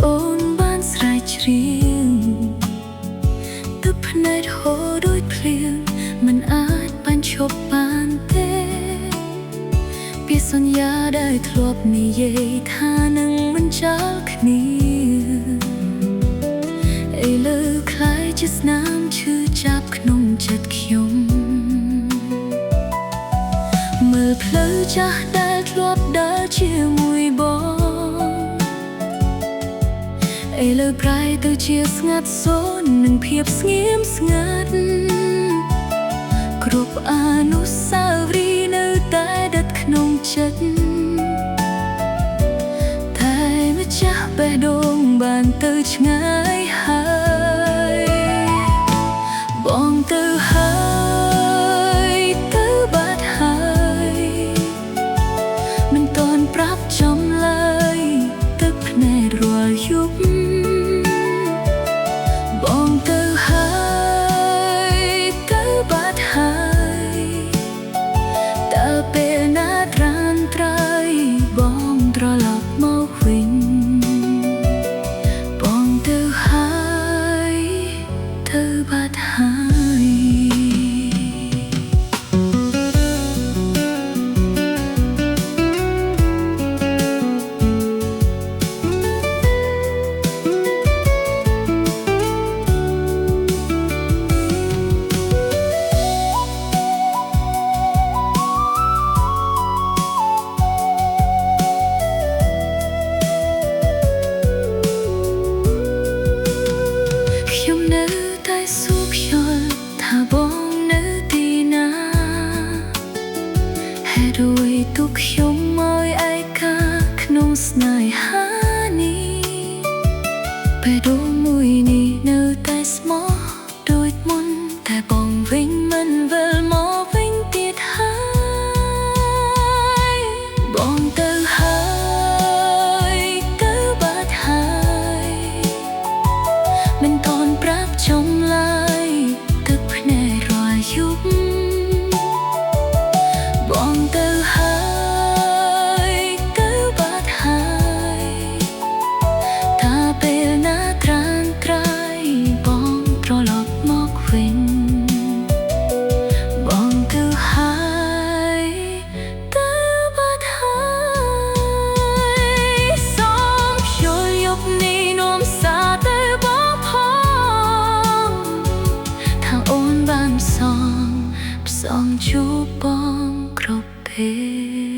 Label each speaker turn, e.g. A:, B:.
A: អូនបានស្រែកច្រៀងទឹកភ្នែកហូរដូចភ្លៀងមិនអាចបានឈប់បានទេពីសន្យាដែលធ្លាប់និយាយថានឹងមិនចាល់គ្នាឥឡូវคล้ายជាស្នាមឈឺចាប់ក្នុងចិត្តខ្ញុំមើលផ្លូវចាស់ដែលធ្លាប់ដើរជាមួយបងឥឡូវប្រែទៅជាស្ងាត់សូន្យនឹងភាពស្ងៀមស្ងាត់គ្រប់អនុស្សាវរីយ៍នៅតែដិតក្នុងចិត្តតែម្ចាស់បេះដូងបានទៅឆ្ងាយហើយបងទៅហើយទៅបាត់ហើយមិនទាន់ប្រាប់ចំឡើយទឹកភ្នែករាល់យប់បងទៅហើយទៅបាត់ហើយតើពេលណាត្រានត្រៃបងត្រឡប់មកវិញបងទៅហើយទៅបាត់ហើយខ្ញុំនៅតែសួរខ្យល់ថាបងនៅទីណាហេតុអ្វីទុកខ្ញុំឲ្យឯកាក្នុងស្នេហានេះបេះដូងមួយនេះនៅតែស្មោះដូចមុនតែបងវិញមិនវិលមកវិញទៀតហើយបងទៅហើយទៅបាត់ហើយមិនតន់ប្រាប់ចំឡើយទឹកភ្នែករាល់យប់បងទៅហើយទៅបាត់ហើយថាពេលណាត្រានត្រៃបងត្រឡប់មកវិញបងទៅហើយទៅបាត់ហើយសូមយល់យប់នេះនាំសារទៅបងផងថាអូនបានផ្សងជួបបងគ្រប់ពេល